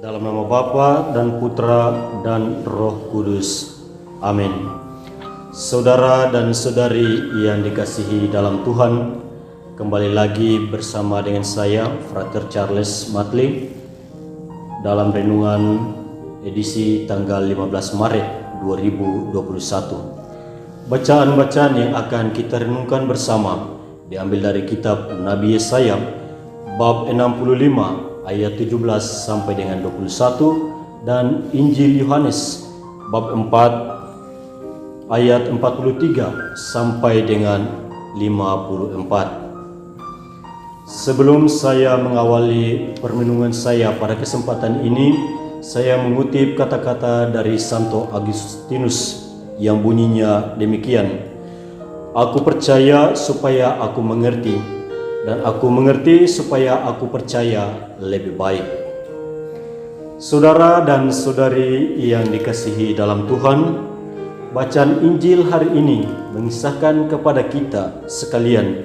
Dalam nama Bapa dan Putra dan Roh Kudus. Amin. Saudara dan saudari yang dikasihi dalam Tuhan, kembali lagi bersama dengan saya, Frater Charles Matli, dalam renungan edisi tanggal 15 Maret 2021. Bacaan-bacaan yang akan kita renungkan bersama diambil dari kitab Nabi Yesaya bab 65 ayat 17 sampai dengan 21 dan Injil Yohanes bab 4 ayat 43 sampai dengan 54. Sebelum saya mengawali permenungan saya pada kesempatan ini, saya mengutip kata-kata dari Santo Agustinus yang bunyinya demikian: "Aku percaya supaya aku mengerti, dan aku mengerti supaya aku percaya lebih baik." Saudara dan saudari yang dikasihi dalam Tuhan, bacaan Injil hari ini mengisahkan kepada kita sekalian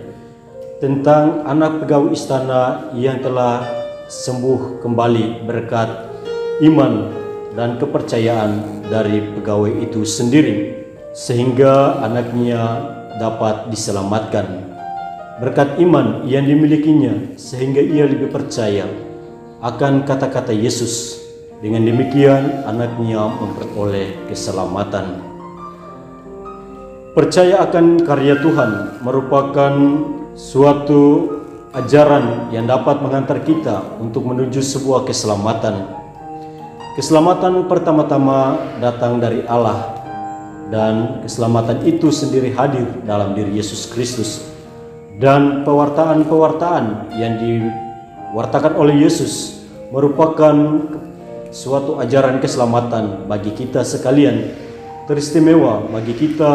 tentang anak pegawai istana yang telah sembuh kembali berkat iman dan kepercayaan dari pegawai itu sendiri, sehingga anaknya dapat diselamatkan. Berkat iman yang dimilikinya sehingga ia lebih percaya akan kata-kata Yesus. Dengan demikian anaknya memperoleh keselamatan. Percaya akan karya Tuhan merupakan suatu ajaran yang dapat mengantar kita untuk menuju sebuah keselamatan. Keselamatan pertama-tama datang dari Allah, dan keselamatan itu sendiri hadir dalam diri Yesus Kristus. Dan pewartaan-pewartaan yang diwartakan oleh Yesus merupakan suatu ajaran keselamatan bagi kita sekalian, teristimewa bagi kita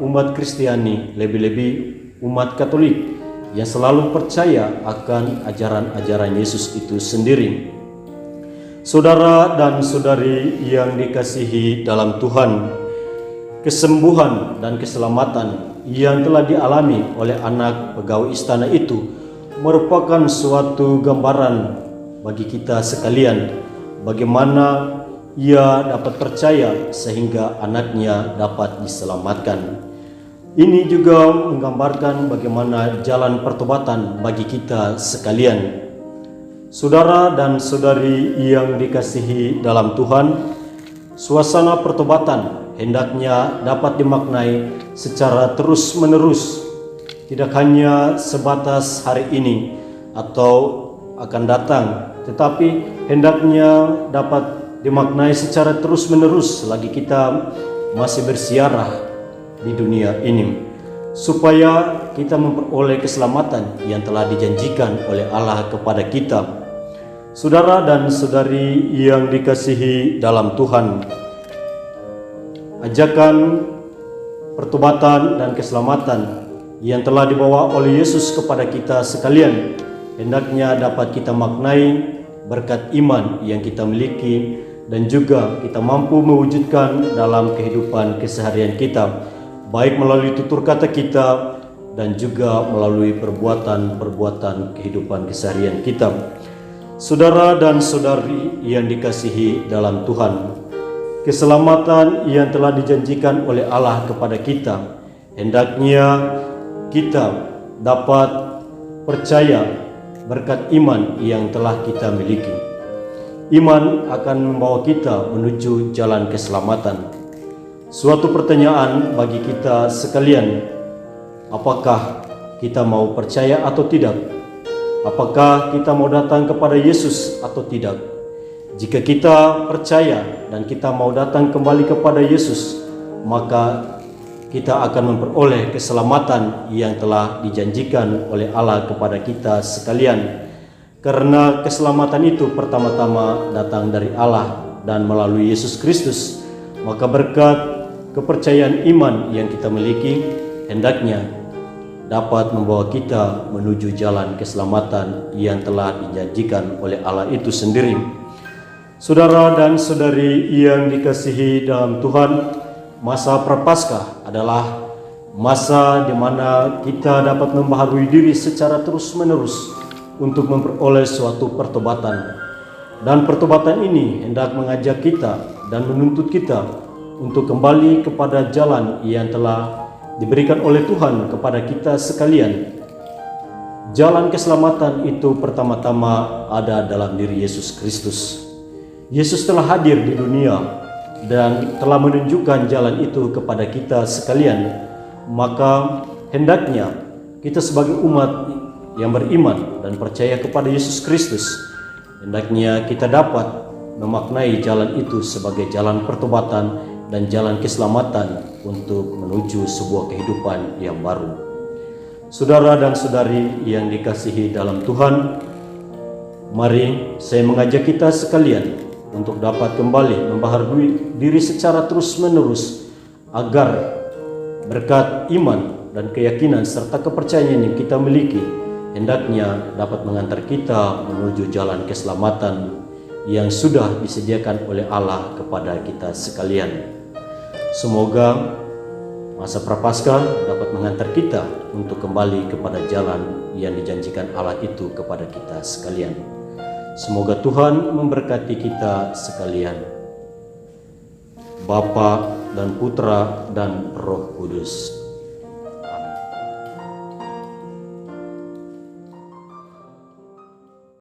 umat Kristiani, lebih-lebih umat Katolik yang selalu percaya akan ajaran-ajaran Yesus itu sendiri. Saudara dan saudari yang dikasihi dalam Tuhan, kesembuhan dan keselamatan yang telah dialami oleh anak pegawai istana itu merupakan suatu gambaran bagi kita sekalian bagaimana ia dapat percaya sehingga anaknya dapat diselamatkan. Ini juga menggambarkan bagaimana jalan pertobatan bagi kita sekalian. Saudara dan saudari yang dikasihi dalam Tuhan, suasana pertobatan hendaknya dapat dimaknai secara terus-menerus, tidak hanya sebatas hari ini atau akan datang, tetapi hendaknya dapat dimaknai secara terus-menerus selagi kita masih bersiarah di dunia ini, supaya kita memperoleh keselamatan yang telah dijanjikan oleh Allah kepada kita. Saudara dan saudari yang dikasihi dalam Tuhan, ajakan pertobatan dan keselamatan yang telah dibawa oleh Yesus kepada kita sekalian hendaknya dapat kita maknai berkat iman yang kita miliki dan juga kita mampu mewujudkan dalam kehidupan keseharian kita, baik melalui tutur kata kita dan juga melalui perbuatan-perbuatan kehidupan keseharian kita. Saudara dan saudari yang dikasihi dalam Tuhan, keselamatan yang telah dijanjikan oleh Allah kepada kita hendaknya kita dapat percaya berkat iman yang telah kita miliki. Iman akan membawa kita menuju jalan keselamatan. Suatu pertanyaan bagi kita sekalian, apakah kita mau percaya atau tidak? Apakah kita mau datang kepada Yesus atau tidak? Jika kita percaya dan kita mau datang kembali kepada Yesus, maka kita akan memperoleh keselamatan yang telah dijanjikan oleh Allah kepada kita sekalian. Karena keselamatan itu pertama-tama datang dari Allah dan melalui Yesus Kristus, maka berkat kepercayaan iman yang kita miliki hendaknya dapat membawa kita menuju jalan keselamatan yang telah dijanjikan oleh Allah itu sendiri. Saudara dan saudari yang dikasihi dalam Tuhan, masa Prapaskah adalah masa di mana kita dapat membaharui diri secara terus-menerus untuk memperoleh suatu pertobatan. Dan pertobatan ini hendak mengajak kita dan menuntut kita untuk kembali kepada jalan yang telah diberikan oleh Tuhan kepada kita sekalian. Jalan keselamatan itu pertama-tama ada dalam diri Yesus Kristus. Yesus telah hadir di dunia dan telah menunjukkan jalan itu kepada kita sekalian. Maka hendaknya kita sebagai umat yang beriman dan percaya kepada Yesus Kristus, hendaknya kita dapat memaknai jalan itu sebagai jalan pertobatan dan jalan keselamatan untuk menuju sebuah kehidupan yang baru. Saudara dan saudari yang dikasihi dalam Tuhan, mari saya mengajak kita sekalian untuk dapat kembali membaharui diri secara terus-menerus agar berkat iman dan keyakinan serta kepercayaan yang kita miliki hendaknya dapat mengantar kita menuju jalan keselamatan yang sudah disediakan oleh Allah kepada kita sekalian. Semoga masa Prapaskah dapat mengantar kita untuk kembali kepada jalan yang dijanjikan Allah itu kepada kita sekalian. Semoga Tuhan memberkati kita sekalian. Bapa dan Putra dan Roh Kudus.